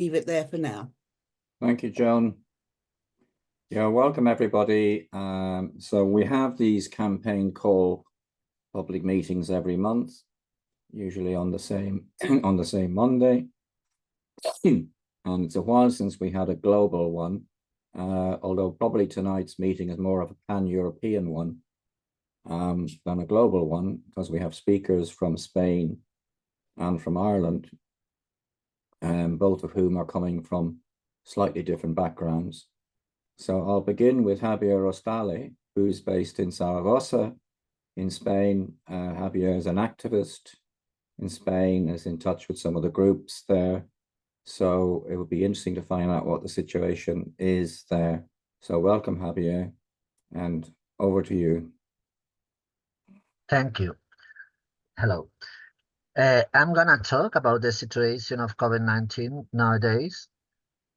leave it there for now. Thank you, Joan. Yeah, welcome everybody. So we have these campaign call public meetings every month, usually on the same on the same Monday. And it's a while since we had a global one, although probably tonight's meeting is more of a pan-European one than a global one, because we have speakers from Spain and from Ireland, both of whom are coming from slightly different backgrounds. So I'll begin with Xabier Osale, who's based in Zaragoza in Spain. Xabier is an activist in Spain, is in touch with some of the groups there. So it would be interesting to find out what the situation is there. So welcome, Xabier, and over to you. Thank you. Hello. I'm going to talk about the situation of COVID-19 nowadays.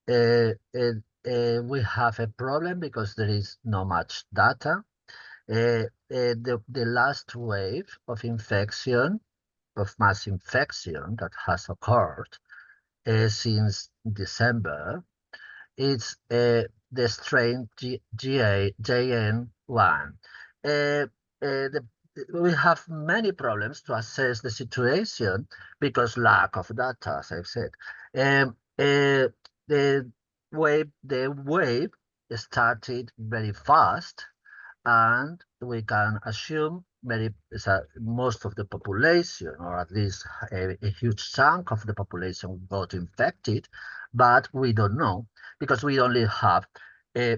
We have a problem because there is not much data. The last wave of infection, of mass infection that has occurred since December, it's the strain JN1. We have many problems to assess the situation because lack of data, as I've said. The wave started very fast, and we can assume most of the population, or at least a huge chunk of the population, got infected, but we don't know because we only have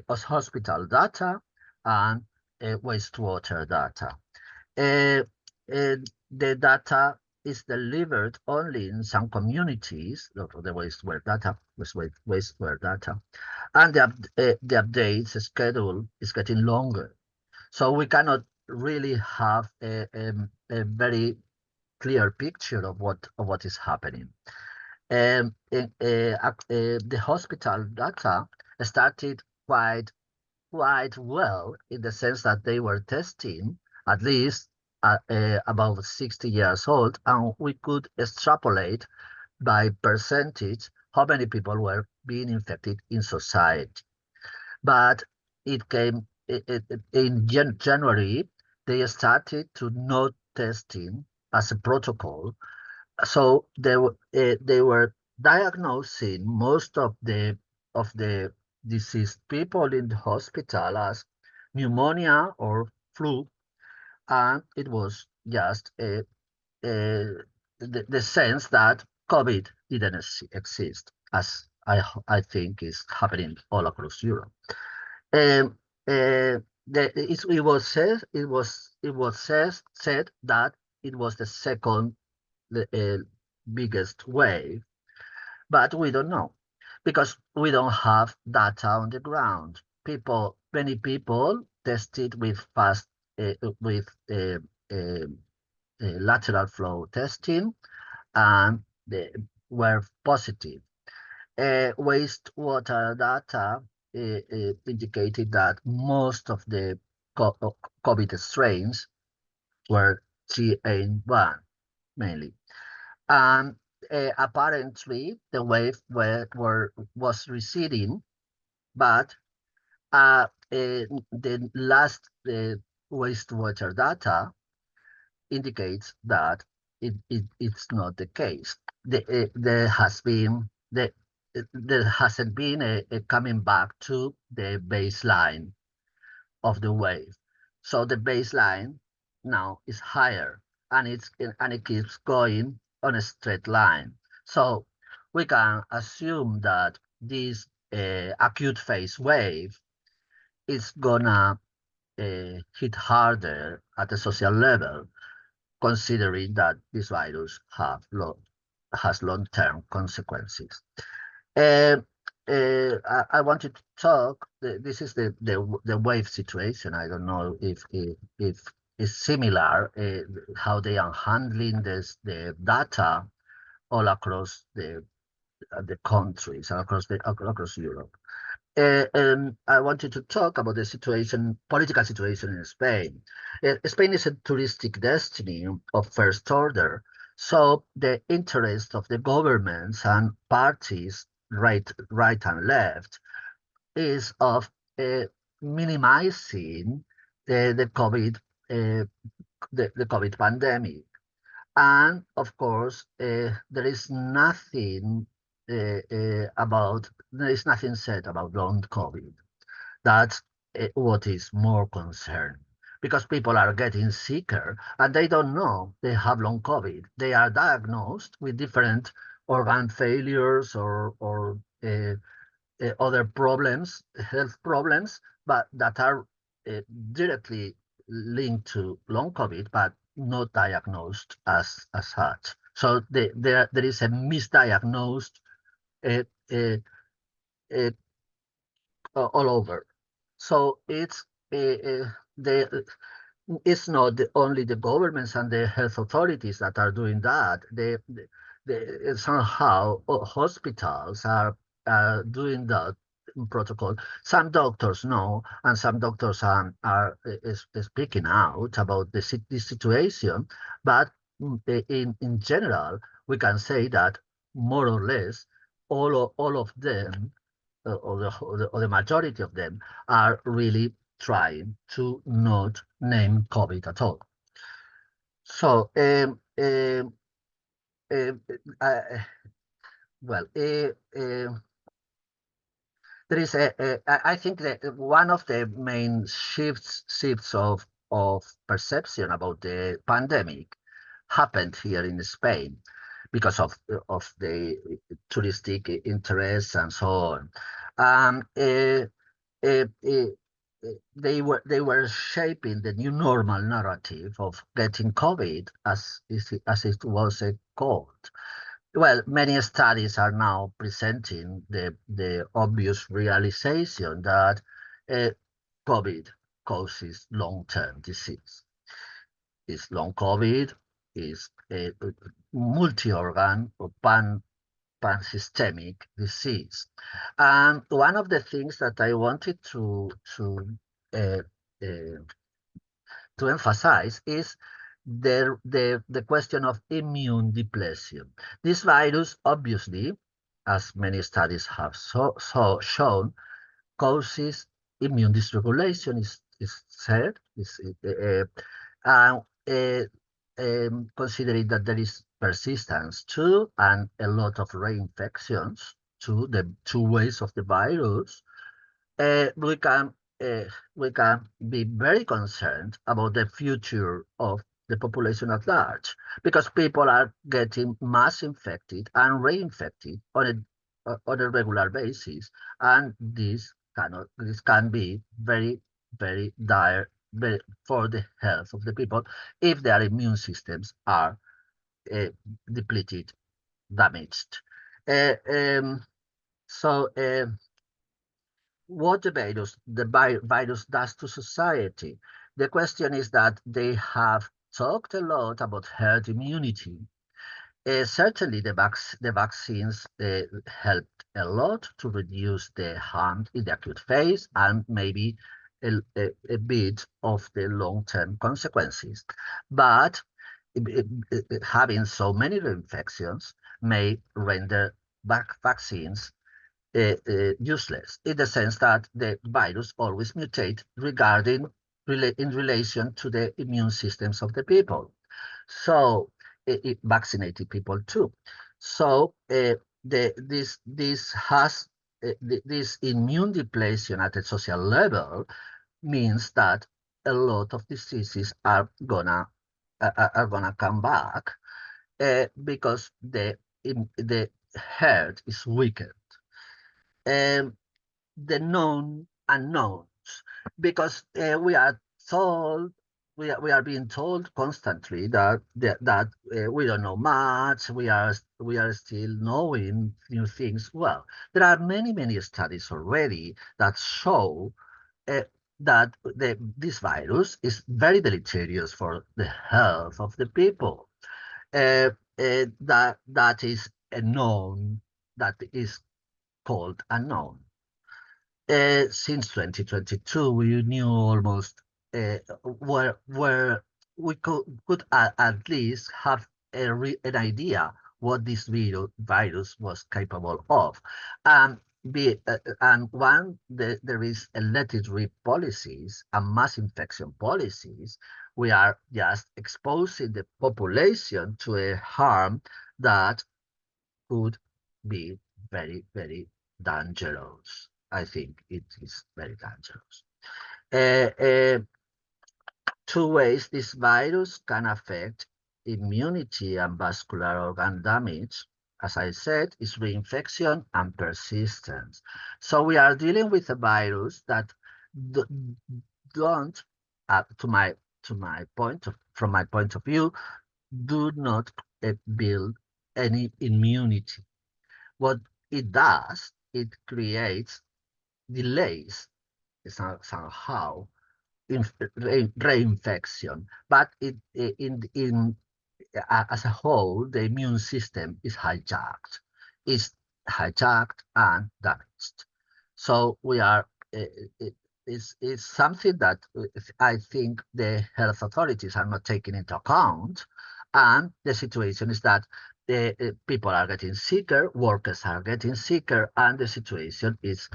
hospital data and wastewater data. The data is delivered only in some communities, the wastewater data, and the updates schedule is getting longer. So we cannot really have a very clear picture of what is happening. The hospital data started quite well, in the sense that they were testing at least about 60 years old, and we could extrapolate by percentage how many people were being infected in society. But it came in January, they started to not testing as a protocol. So they were diagnosing most of the deceased people in the hospital as pneumonia or flu, and it was just the sense that COVID didn't exist, as I think is happening all across Europe. It was said that it was the second biggest wave, but we don't know because we don't have data on the ground. Many people tested with lateral flow testing, and they were positive. Wastewater data indicated that most of the COVID strains were GN1 mainly, and apparently the wave was receding, but the last wastewater data indicates that it's not the case. There hasn't been a coming back to the baseline of the wave. So the baseline now is higher, and it keeps going on a straight line. So we can assume that this acute phase wave is gonna hit harder at the social level, considering that this virus has long-term consequences. I wanted to talk. This is the wave situation. I don't know if it's similar how they are handling the data all across the countries and across Europe. I wanted to talk about the political situation in Spain. Spain is a touristic destiny of first order, so the interest of the governments and parties right and left, is of minimizing the COVID the COVID pandemic. And of course, there is nothing said about long COVID. That's what is more concerned, because people are getting sicker and they don't know they have long COVID. They are diagnosed with different organ failures or other problems, health problems, but that are uh, directly linked to long COVID, but not diagnosed as such. So there is a misdiagnosed uh, uh, uh, all over. So the it's not only the governments and the health authorities that are doing that. Somehow hospitals are doing that protocol. Some doctors know, and some doctors is speaking out about this situation. But in general, we can say that more or less all of them, or the majority of them, are really trying to not name COVID at all. So, um, uh, well, there is I think that one of the main shifts of perception about the pandemic happened here in Spain because of the touristic interests and so on. Um, uh, uh, uh, they were shaping the new normal narrative of getting COVID, as it was called. Well, many studies are now presenting the obvious realization that uh, COVID causes long-term disease. Is long COVID is a multi-organ or pan-systemic disease. And one of the things that I wanted uh, uh, to emphasize is the question of immune depletion. This virus, obviously, as many studies have shown, causes immune dysregulation, is said, uh, uh, considering that there is persistence too, and a lot of reinfections to the two ways of the virus, uh, we can uh, we can be very concerned about the future of the population at large, because people are getting mass infected and reinfected on a regular basis, and this can be very dire, for the health of the people if their immune systems are uh, depleted, damaged. Uh, um, so. What the virus does to society. The question is that they have talked a lot about herd immunity. Certainly, the vaccines helped a lot to reduce the harm in the acute phase and maybe a bit of the long-term consequences. But having so many infections may render vaccines useless, in the sense that the virus always mutate in relation to the immune systems of the people. So it vaccinated people too. So this immune depletion at a social level means that a lot of diseases are gonna come back, because the herd is weaker. Um, the known unknowns, because we are being told constantly that we don't know much. We are still knowing new things. Well, there are many studies already that show uh, that this virus is very deleterious for the health of the people. That is a known, that is called unknown. Since 2022, we knew almost where we could at least have an idea what this virus was capable of. And there is electric policies and mass infection policies. We are just exposing the population to a harm that could be very, very dangerous. I think it is very dangerous. Two ways this virus can affect immunity and vascular organ damage, as I said, is reinfection and persistence. So we are dealing with a virus that don't, from my point of view, do not build any immunity. What it does, it creates delays somehow reinfection, but as a whole, the immune system is hijacked and damaged. So we are it's something that I think the health authorities are not taking into account, and the situation is that people are getting sicker, workers are getting sicker, and the situation is,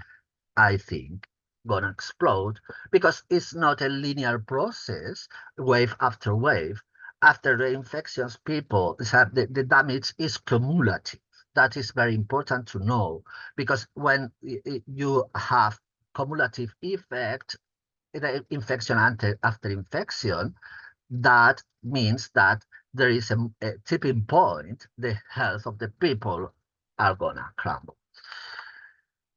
I think, gonna explode because it's not a linear process, wave after wave. After the infections, the damage is cumulative. That is very important to know because when you have cumulative effect, the infection after infection, that means that there is a tipping point. The health of the people are gonna crumble.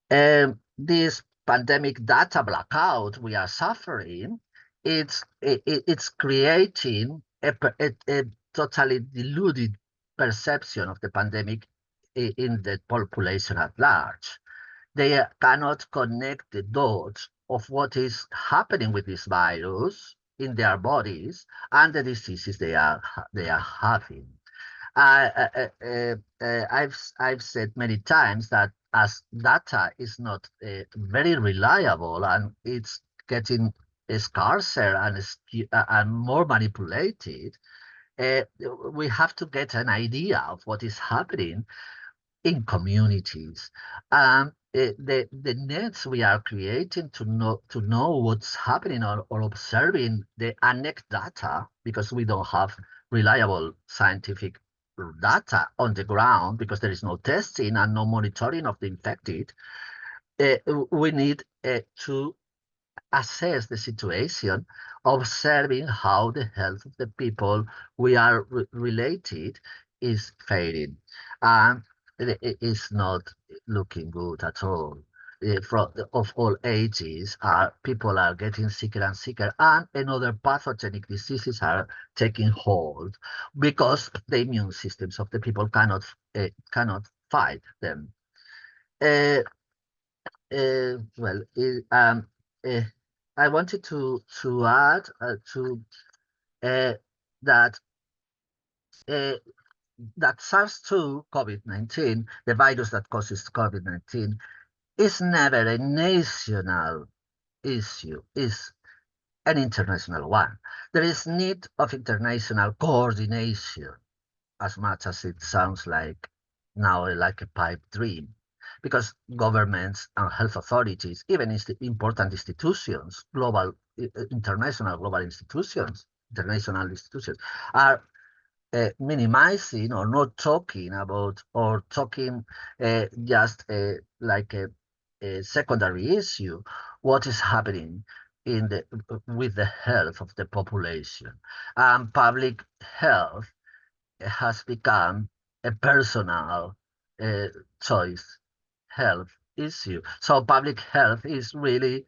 This pandemic data blackout we are suffering, it's creating a totally deluded perception of the pandemic in the population at large. They cannot connect the dots of what is happening with this virus in their bodies and the diseases they are having. I've said many times that as data is not very reliable and it's getting scarcer and more manipulated, we have to get an idea of what is happening in communities. The nets we are creating to know what's happening or observing the anecdata, because we don't have reliable scientific data on the ground because there is no testing and no monitoring of the infected. We need to assess the situation, observing how the health of the people we are related is fading. And it is not looking good at all. Of all ages, people are getting sicker and sicker, and another pathogenic diseases are taking hold because the immune systems of the people cannot fight them. Uh, well, I wanted to add uh, that uh, that SARS-2 COVID-19, the virus that causes COVID-19, is never a national issue, is an international one. There is need of international coordination, as much as it sounds like now like a pipe dream, because governments and health authorities, even important institutions, international international institutions, are minimizing or not talking about or talking just like a secondary issue what is happening with the health of the population. Public health has become a personal uh, choice health issue. So public health is really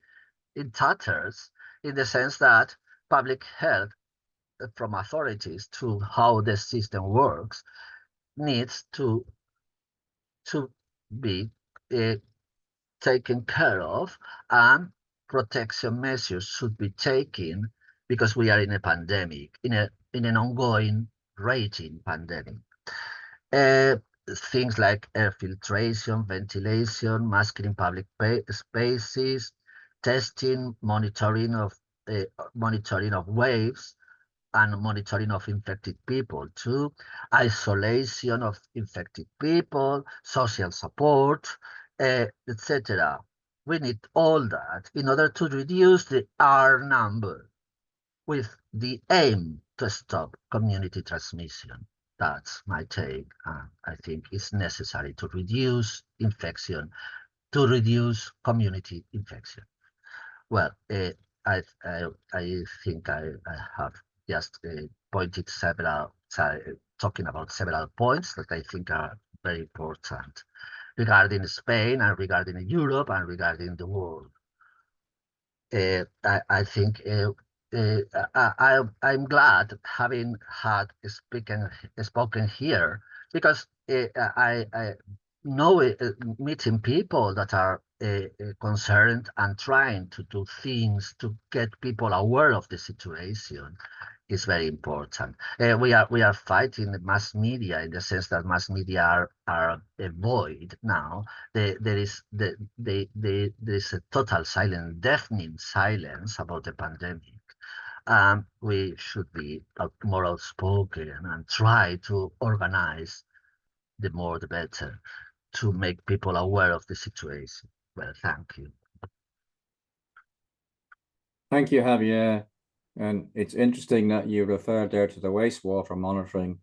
in tatters in the sense that public health from authorities to how the system works needs to be uh, taken care of, and protection measures should be taken because we are in a pandemic, in an ongoing raging pandemic. Uh, Things like air filtration, ventilation, masking in public spaces, testing, monitoring of waves, and monitoring of infected people. 2, isolation of infected people, social support, etc. We need all that in order to reduce the R number with the aim to stop community transmission. That's my take. I think it's necessary to reduce infection, to reduce community infection. Well, I think I have just pointed talking about several points that I think are very important regarding Spain and regarding Europe and regarding the world. I think I'm glad having had spoken here because I know meeting people that are concerned and trying to do things to get people aware of the situation is very important. We are fighting the mass media in the sense that mass media are void now. There is a total silence, deafening silence about the pandemic. We should be more outspoken and try to organize the more the better to make people aware of the situation. Well, thank you. Thank you, Javier. And it's interesting that you referred there to the wastewater monitoring.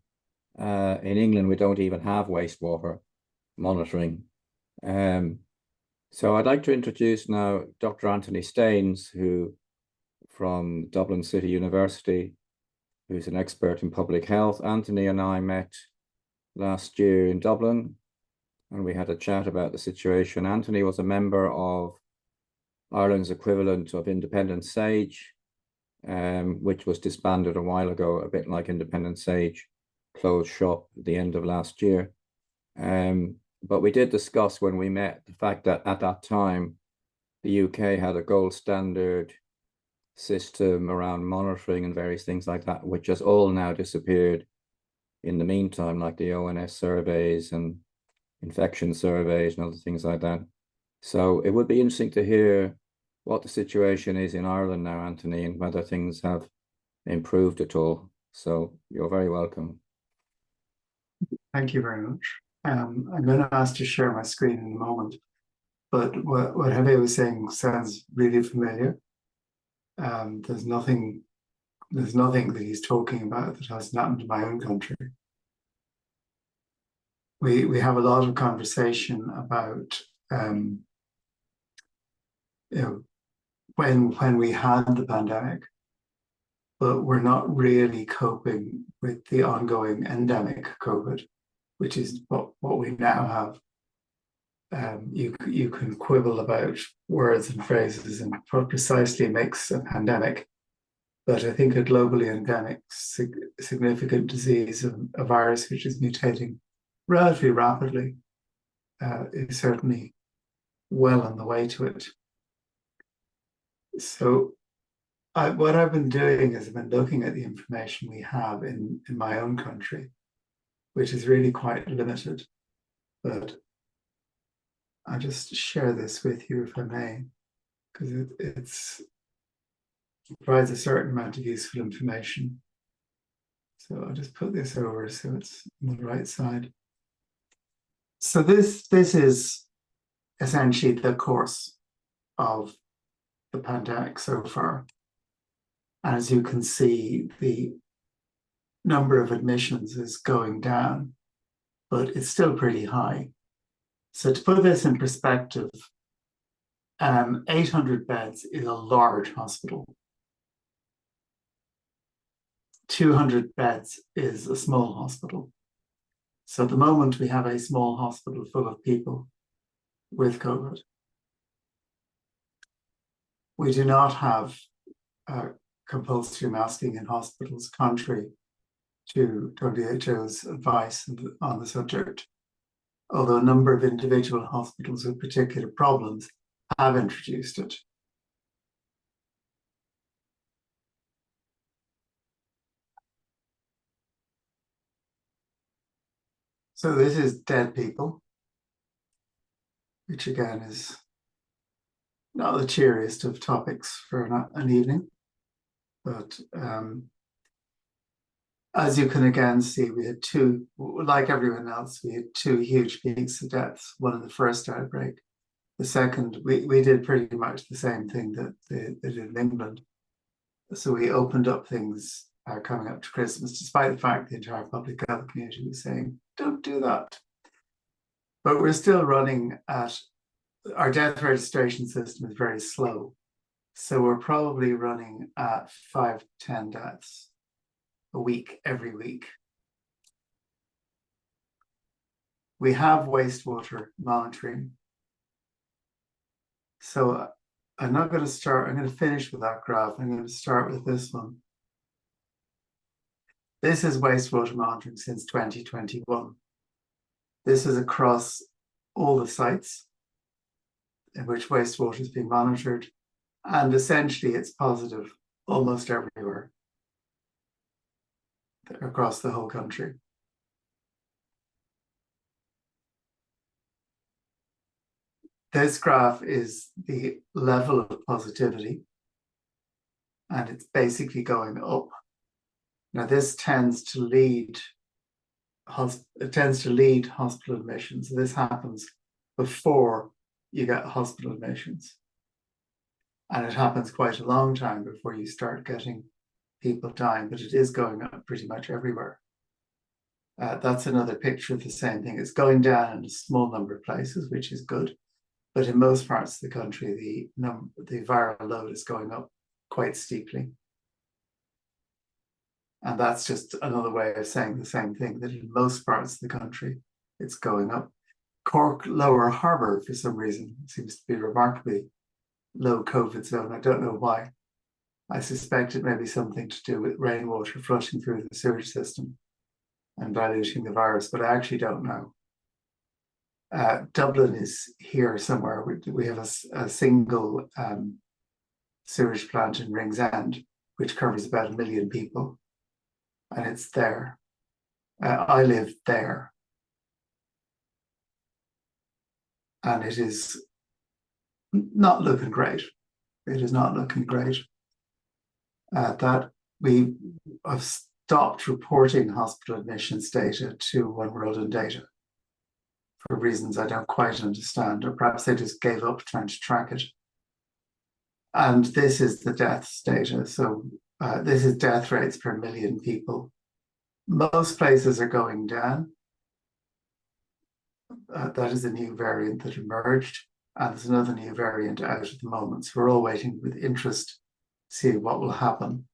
In England, we don't even have wastewater monitoring. So I'd like to introduce now Dr. Antony Staines, who from Dublin City University, who's an expert in public health. Antony and I met last year in Dublin, and we had a chat about the situation. Antony was a member of Ireland's equivalent of Independent Sage, which was disbanded a while ago, a bit like Independent Sage closed shop at the end of last year. But we did discuss when we met the fact that at that time, the UK had a gold standard system around monitoring and various things like that, which has all now disappeared in the meantime, like the ONS surveys and infection surveys and other things like that. So it would be interesting to hear what the situation is in Ireland now, Antony, and whether things have improved at all. So you're very welcome. Thank you very much. I'm going to ask to share my screen in a moment, but what Javier was saying sounds really familiar. There's nothing that he's talking about that hasn't happened in my own country. We have a lot of conversation about when we had the pandemic, but we're not really coping with the ongoing endemic COVID, which is what we now have. You can quibble about words and phrases and what precisely makes a pandemic, but I think a globally endemic significant disease, a virus which is mutating relatively rapidly, is certainly well on the way to it. So what I've been doing is I've been looking at the information we have in my own country, which is really quite limited, but I'll just share this with you if I may, because it provides a certain amount of useful information. So I'll just put this over so it's on the right side. So this is essentially the course of the pandemic so far. And as you can see, the number of admissions is going down, but it's still pretty high. So to put this in perspective, 800 beds is a large hospital. 200 beds is a small hospital. So at the moment, we have a small hospital full of people with COVID. We do not have compulsory masking in hospitals, contrary to WHO's advice on the subject, although a number of individual hospitals with particular problems have introduced it. So this is dead people, which again is not the cheeriest of topics for an evening, but as you can again see, we had two, like everyone else, we had two huge peaks of deaths, one in the first outbreak. The second, we did pretty much the same thing that they did in England. So we opened up things coming up to Christmas, despite the fact the entire public health community was saying, don't do that. But we're still running at, our death registration system is very slow. So we're probably running at 5 to 10 deaths a week, every week. We have wastewater monitoring. So I'm not going to start, I'm going to finish with that graph. I'm going to start with this one. This is wastewater monitoring since 2021. This is across all the sites in which wastewater is being monitored. And essentially it's positive almost everywhere across the whole country. This graph is the level of positivity, and it's basically going up. Now this tends to lead hospital admissions. So this happens before you get hospital admissions. And it happens quite a long time before you start getting people dying, but it is going up pretty much everywhere. That's another picture of the same thing. It's going down in a small number of places, which is good. But in most parts of the country, the viral load is going up quite steeply. And that's just another way of saying the same thing, that in most parts of the country, it's going up. Cork Lower Harbour, for some reason, seems to be a remarkably low COVID zone. I don't know why. I suspect it may be something to do with rainwater flushing through the sewage system and diluting the virus, but I actually don't know. Dublin is here somewhere. We have a single sewage plant in Ringsend, which covers about 1 million people, and it's there. I live there, and it is not looking great. It is not looking great. That we have stopped reporting hospital admissions data to One World in Data for reasons I don't quite understand, or perhaps they just gave up trying to track it. And this is the deaths data. So this is death rates per 1 million people. Most places are going down. That is a new variant that emerged, and there's another new variant out at the moment. So we're all waiting with interest to see what will happen.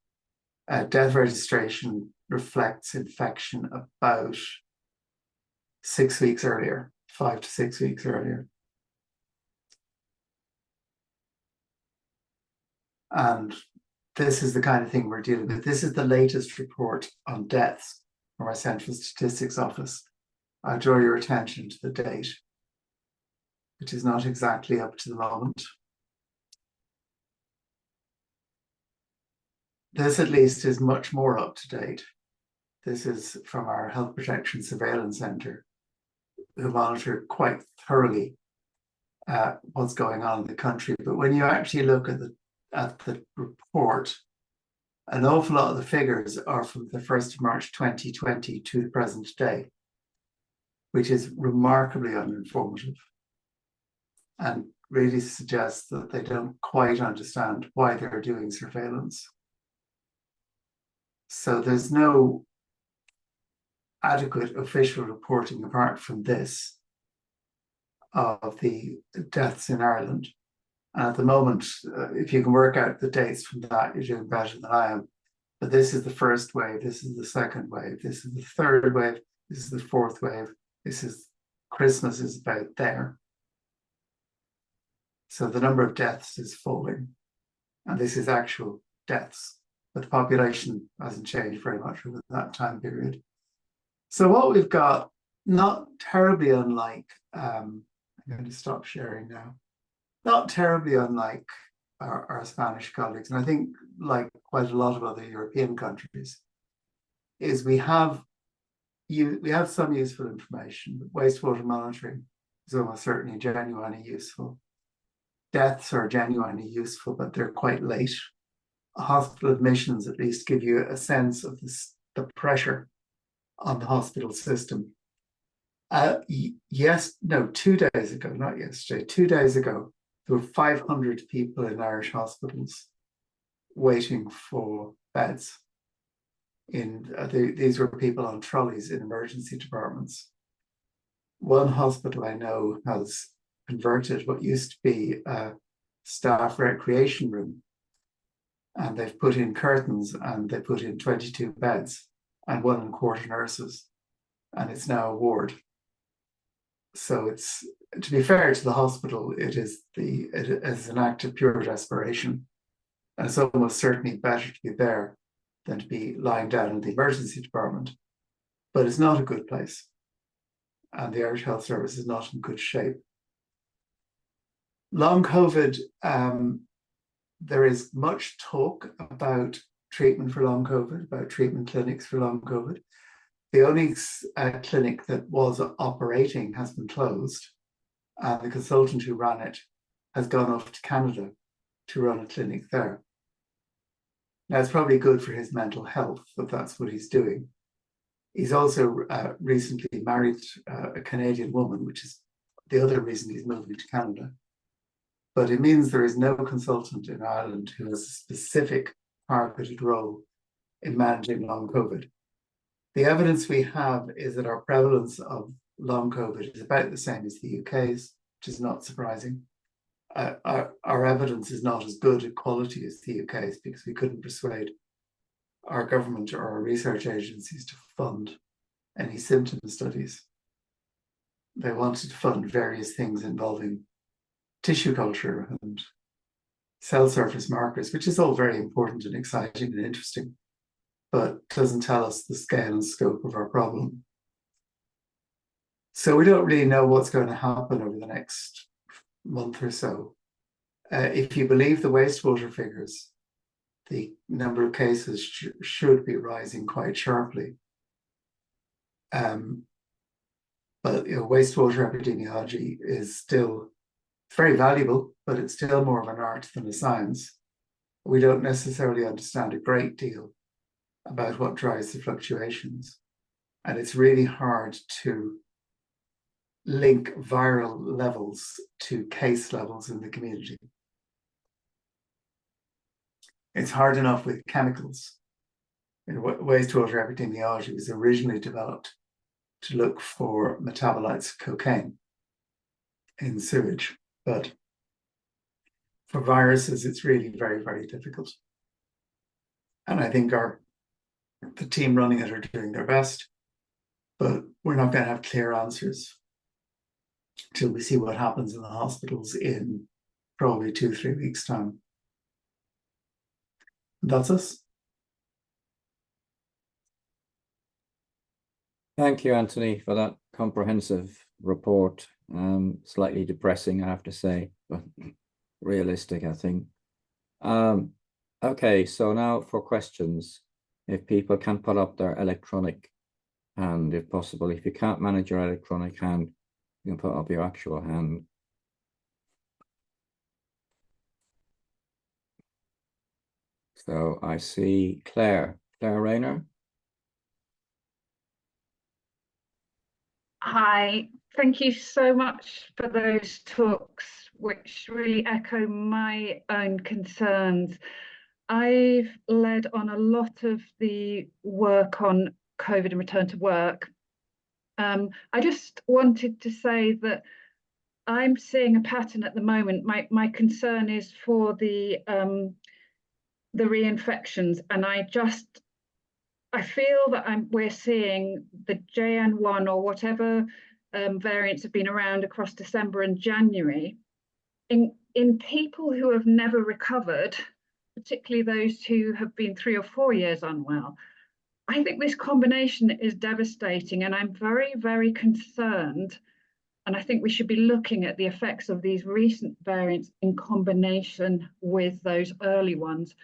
Death registration reflects infection about 6 weeks earlier, 5 to 6 weeks earlier. And this is the kind of thing we're dealing with. This is the latest report on deaths from our Central Statistics Office. I draw your attention to the date, which is not exactly up to the moment. This at least is much more up to date. This is from our Health Protection Surveillance Centre, who monitor quite thoroughly what's going on in the country. But when you actually look at the report, an awful lot of the figures are from the 1st of March 2020 to the present day, which is remarkably uninformative and really suggests that they don't quite understand why they're doing surveillance. So there's no adequate official reporting apart from this of the deaths in Ireland. And at the moment, if you can work out the dates from that, you're doing better than I am. But this is the first wave, this is the second wave, this is the third wave, this is the fourth wave, this is Christmas is about there. So the number of deaths is falling, and this is actual deaths, but the population hasn't changed very much over that time period. So what we've got, not terribly unlike, I'm going to stop sharing now, not terribly unlike our Spanish colleagues, and I think like quite a lot of other European countries, is we have some useful information, but wastewater monitoring is almost certainly genuinely useful. Deaths are genuinely useful, but they're quite late. Hospital admissions at least give you a sense of the pressure on the hospital system. 2 days ago, not yesterday, 2 days ago, there were 500 people in Irish hospitals waiting for beds. These were people on trolleys in emergency departments. One hospital I know has converted what used to be a staff recreation room, and they've put in curtains and they put in 22 beds and 1.25 nurses, and it's now a ward. So it's, to be fair to the hospital, it is an act of pure desperation. And it's almost certainly better to be there than to be lying down in the emergency department. But it's not a good place. And the Irish Health Service is not in good shape. Long COVID, there is much talk about treatment for long COVID, about treatment clinics for long COVID. The only clinic that was operating has been closed, and the consultant who ran it has gone off to Canada to run a clinic there. Now, it's probably good for his mental health that that's what he's doing. He's also recently married a Canadian woman, which is the other reason he's moving to Canada. But it means there is no consultant in Ireland who has a specific targeted role in managing long COVID. The evidence we have is that our prevalence of long COVID is about the same as the UK's, which is not surprising. Our evidence is not as good a quality as the UK's because we couldn't persuade our government or our research agencies to fund any symptom studies. They wanted to fund various things involving tissue culture and cell surface markers, which is all very important and exciting and interesting, but doesn't tell us the scale and scope of our problem. So we don't really know what's going to happen over the next month or so. If you believe the wastewater figures, the number of cases should be rising quite sharply. But wastewater epidemiology is still very valuable, but it's still more of an art than a science. We don't necessarily understand a great deal about what drives the fluctuations. And it's really hard to link viral levels to case levels in the community. It's hard enough with chemicals. Wastewater epidemiology was originally developed to look for metabolites of cocaine in sewage, but for viruses, it's really very, very difficult. And I think the team running it are doing their best, but we're not going to have clear answers till we see what happens in the hospitals in probably 2-3 weeks' time. That's us. Thank you, Anthony, for that comprehensive report. Slightly depressing, I have to say, but realistic, I think. Okay, so now for questions. If people can put up their electronic hand, if possible. If you can't manage your electronic hand, you can put up your actual hand. So I see Claire Rayner. Hi, thank you so much for those talks, which really echo my own concerns. I've led on a lot of the work on COVID and return to work. I just wanted to say that I'm seeing a pattern at the moment. My concern is for the reinfections, and I feel that we're seeing the JN1 or whatever variants have been around across December and January in people who have never recovered, particularly those who have been 3 or 4 years unwell. I think this combination is devastating, and I'm very, very concerned. And I think we should be looking at the effects of these recent variants in combination with those early ones,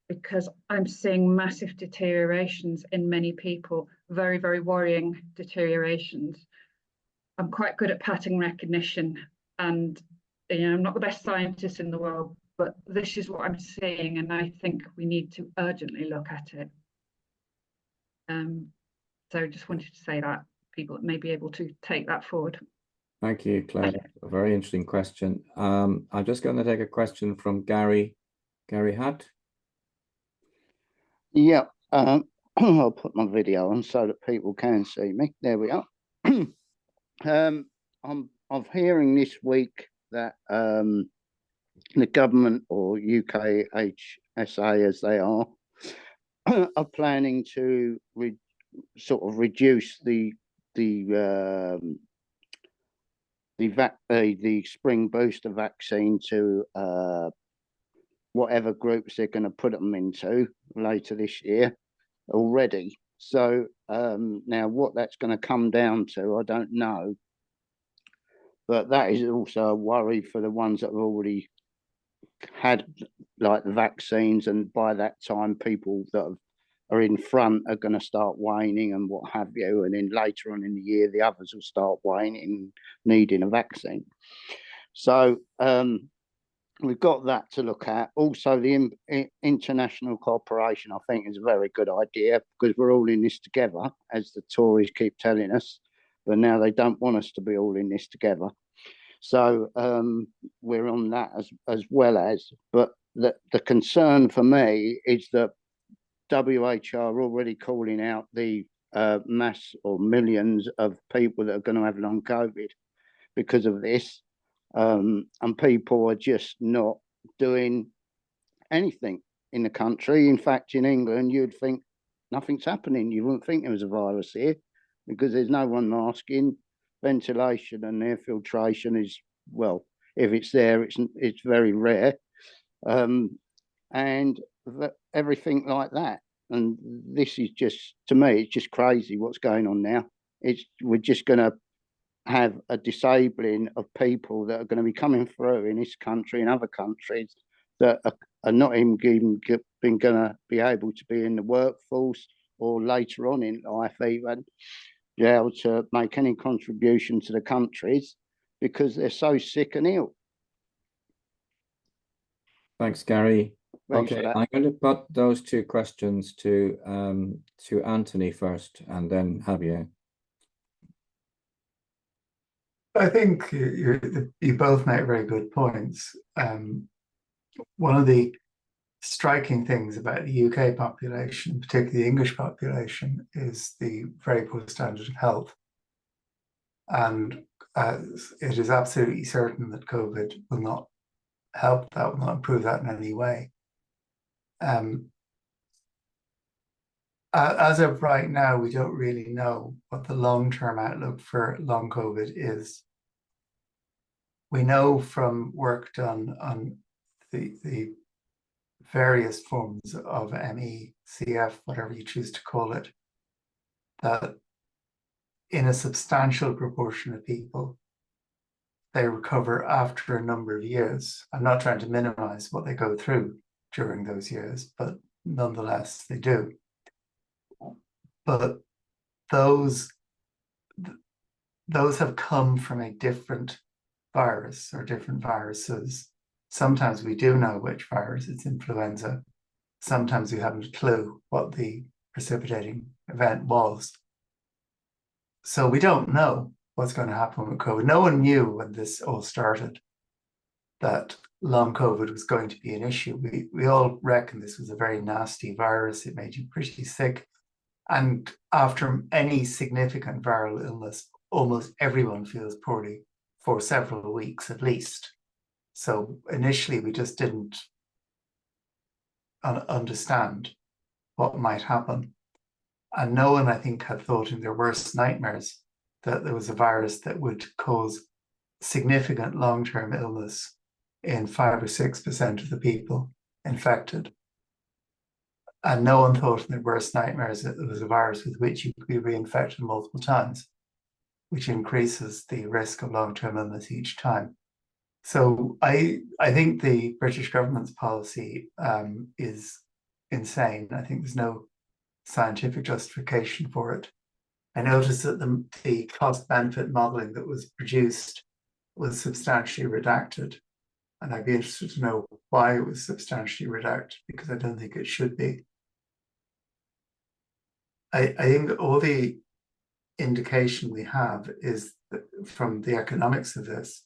because I'm seeing massive deteriorations in many people, very, very worrying deteriorations. I'm quite good at pattern recognition, and I'm not the best scientist in the world, but this is what I'm seeing, and I think we need to urgently look at it. So just wanted to say that people may be able to take that forward. Thank you, Claire. A very interesting question. I'm just going to take a question from Gary Hutt. Yeah, I'll put my video on so that people can see me. There we are. I'm hearing this week that the government, or UKHSA as they are planning to sort of reduce the spring booster vaccine to whatever groups they're going to put them into later this year already. So now what that's going to come down to, I don't know. But that is also a worry for the ones that have already had like the vaccines, and by that time people that are in front are going to start waning and what have you, and then later on in the year the others will start waning, needing a vaccine. So we've got that to look at. Also, the international cooperation, I think, is a very good idea, because we're all in this together, as the Tories keep telling us, but now they don't want us to be all in this together. So we're on that as well as, but the concern for me is that WHO are already calling out the mass or millions of people that are going to have long COVID because of this. And people are just not doing anything in the country. In fact, in England, you'd think nothing's happening. You wouldn't think there was a virus here, because there's no one masking. Ventilation and air filtration is, well, if it's there, it's very rare, and everything like that. And this is just, to me, it's just crazy what's going on now. We're just going to have a disabling of people that are going to be coming through in this country and other countries that are not even going to be able to be in the workforce, or later on in life even be able to make any contribution to the countries, because they're so sick and ill. Thanks, Gary. Thanks okay, for that. I'm going to put those two questions to Antony first, and then Xabier. I think you both make very good points. One of the striking things about the UK population, particularly the English population, is the very poor standard of health. And it is absolutely certain that COVID will not help that, will not improve that in any way. As of right now, we don't really know what the long-term outlook for long COVID is. We know from work done on the various forms of ME, CF, whatever you choose to call it, that in a substantial proportion of people, they recover after a number of years. I'm not trying to minimize what they go through during those years, but nonetheless, they do. But those have come from a different virus or different viruses. Sometimes we do know which virus, it's influenza. Sometimes we haven't a clue what the precipitating event was. So we don't know what's going to happen with COVID. No one knew when this all started that long COVID was going to be an issue. We all reckon this was a very nasty virus. It made you pretty sick. And after any significant viral illness, almost everyone feels poorly for several weeks at least. So initially, we just didn't understand what might happen. And no one, I think, had thought in their worst nightmares that there was a virus that would cause significant long-term illness in 5 or 6% of the people infected. And no one thought in their worst nightmares that there was a virus with which you could be reinfected multiple times, which increases the risk of long-term illness each time. So I think the British government's policy is insane. I think there's no scientific justification for it. I noticed that the cost-benefit modelling that was produced was substantially redacted. And I'd be interested to know why it was substantially redacted, because I don't think it should be. I think all the indication we have is that from the economics of this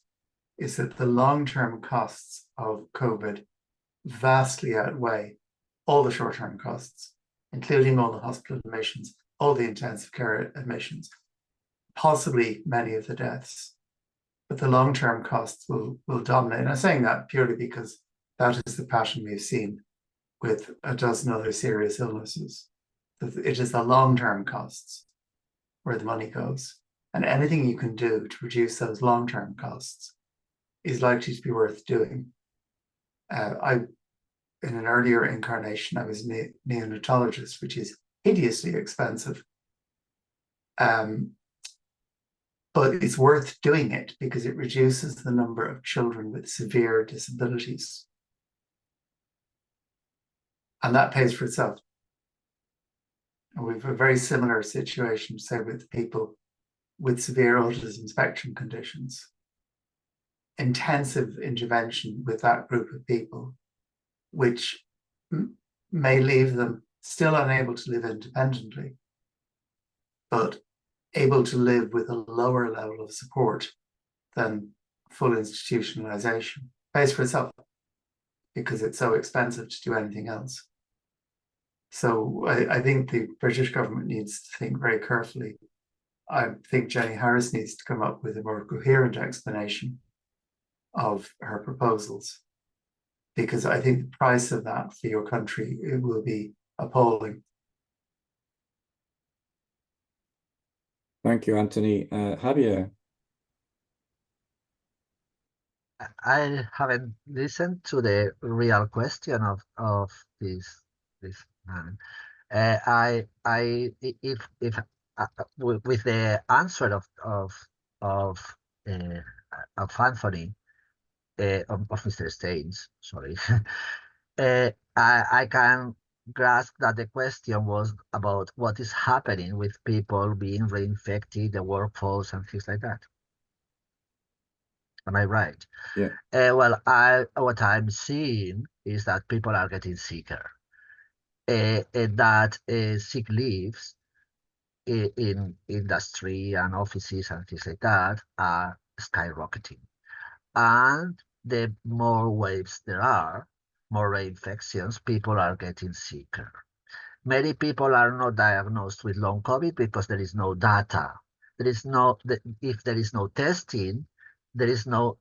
is that the long-term costs of COVID vastly outweigh all the short-term costs, including all the hospital admissions, all the intensive care admissions, possibly many of the deaths. But the long-term costs will dominate. And I'm saying that purely because that is the pattern we've seen with a dozen other serious illnesses. It is the long-term costs where the money goes. And anything you can do to reduce those long-term costs is likely to be worth doing. In an earlier incarnation, I was a neonatologist, which is hideously expensive. But it's worth doing it because it reduces the number of children with severe disabilities. And that pays for itself. And we have a very similar situation, say, with people with severe autism spectrum conditions. Intensive intervention with that group of people, which may leave them still unable to live independently, but able to live with a lower level of support than full institutionalization, pays for itself because it's so expensive to do anything else. So I think the British government needs to think very carefully. I think Jenny Harris needs to come up with a more coherent explanation of her proposals, because I think the price of that for your country, it will be appalling. Thank you, Anthony. Xabier. I haven't listened to the real question of this man. If with the answer of Anthony of Mr. Staines, sorry, I can grasp that the question was about what is happening with people being reinfected, the workforce, and things like that. Am I right? Yeah. Well, what I'm seeing is that people are getting sicker. That sick leaves in industry and offices and things like that are skyrocketing. And the more waves there are, more reinfections, people are getting sicker. Many people are not diagnosed with long COVID because there is no data. There is no, if there is no testing, there is no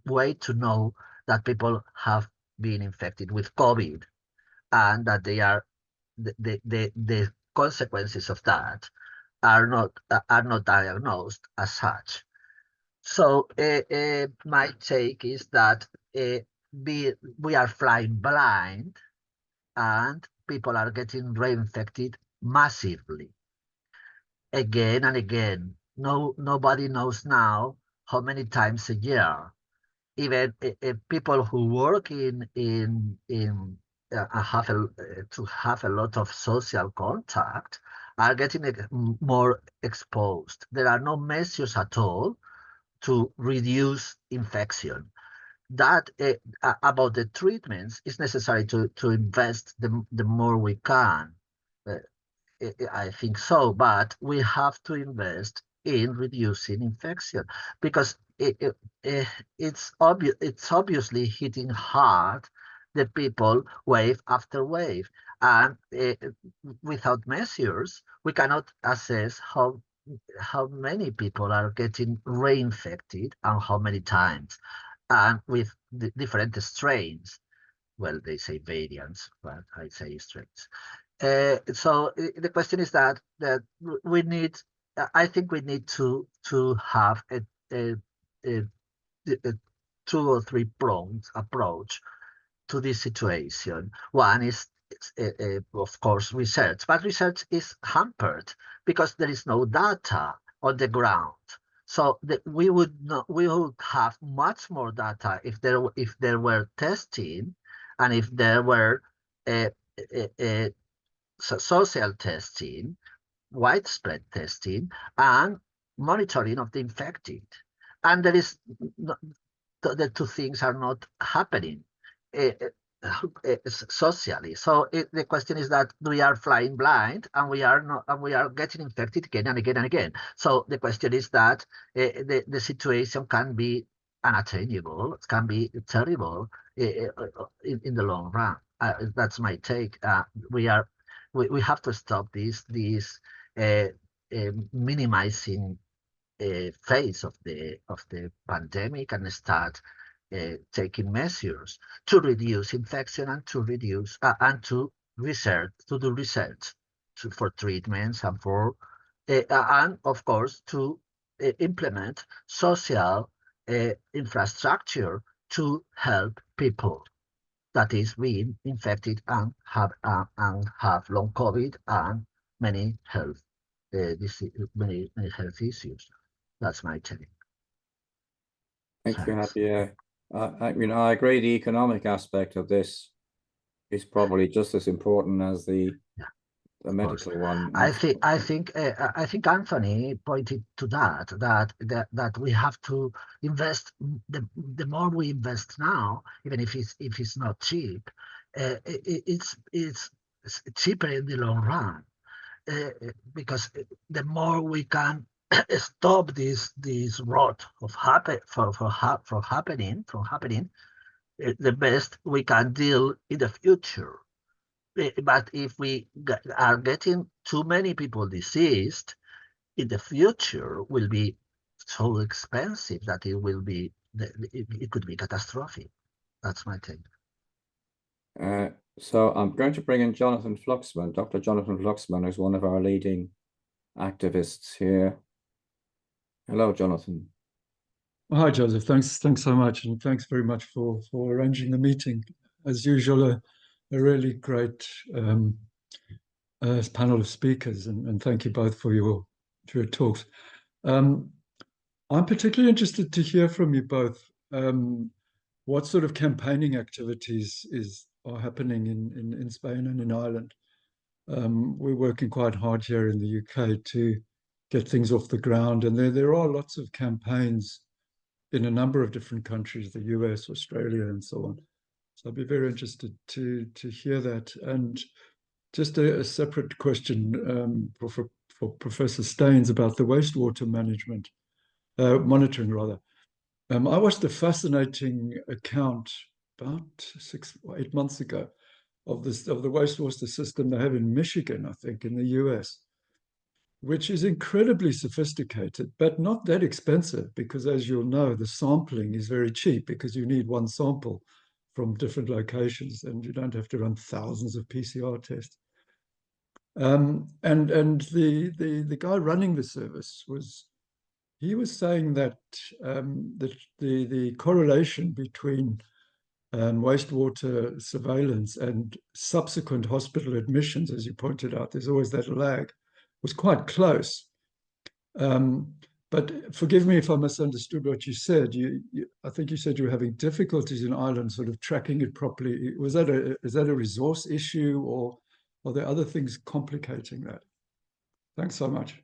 way to know that people have been infected with COVID and that they are the consequences of that are not diagnosed as such. So my take is that we are flying blind and people are getting reinfected massively again and again. Nobody knows now how many times a year. Even people who work to have a lot of social contact are getting more exposed. There are no measures at all to reduce infection. That about the treatments is necessary to invest the more we can. I think so, but we have to invest in reducing infection because it's obvious. It's obviously hitting hard the people wave after wave, and without measures, we cannot assess how many people are getting reinfected and how many times, and with the different strains. Well, they say variants, but I say strains. So the question is that we need. I think we need to have a 2 or 3 pronged approach to this situation. One is, of course, research, but research is hampered because there is no data on the ground. So we would have much more data if there were testing and if there were social testing, widespread testing, and monitoring of the infected. And there is the 2 things are not happening. socially. So the question is that we are flying blind, and we are not, and we are getting infected again and again and again. So the question is that the situation can be unattainable, it can be terrible in the long run. That's my take. We have to stop this minimizing phase of the pandemic, and start taking measures to reduce infection, and to reduce and to do research for treatments, and for and of course to implement social infrastructure to help people that is being infected and have long COVID and many health many health issues. That's my take. Thank you, Thanks. Xabier. I mean, I agree the economic aspect of this is probably just as important as the medical one. I think Anthony pointed to that we have to invest. The more we invest now, even if it's not cheap, it's cheaper in the long run, because the more we can stop this rot of from happening, the best we can deal in the future. But if we are getting too many people diseased, in the future will be so expensive that it could be catastrophic. That's my take. So I'm going to bring in Jonathan Fluxman. Dr. Jonathan Fluxman is one of our leading activists here. Hello, Jonathan. Hi, Joseph. Thanks so much, and thanks very much for arranging the meeting. As usual, a really great panel of speakers, and thank you both for your talks. I'm particularly interested to hear from you both what sort of campaigning activities are happening in Spain and in Ireland. We're working quite hard here in the UK to get things off the ground, and there are lots of campaigns in a number of different countries, the US, Australia, and so on. So I'd be very interested to hear that. And just a separate question for Professor Staines about the wastewater monitoring rather. I watched a fascinating account about 6 or 8 months ago of the wastewater system they have in Michigan, I think, in the US, which is incredibly sophisticated, but not that expensive, because as you'll know, the sampling is very cheap because you need one sample from different locations and you don't have to run thousands of PCR tests. And the guy running the service was saying that the correlation between wastewater surveillance and subsequent hospital admissions, as you pointed out, there's always that lag, was quite close. But forgive me if I misunderstood what you said. I think you said you were having difficulties in Ireland sort of tracking it properly. Is that a resource issue, or are there other things complicating that? Thanks so much.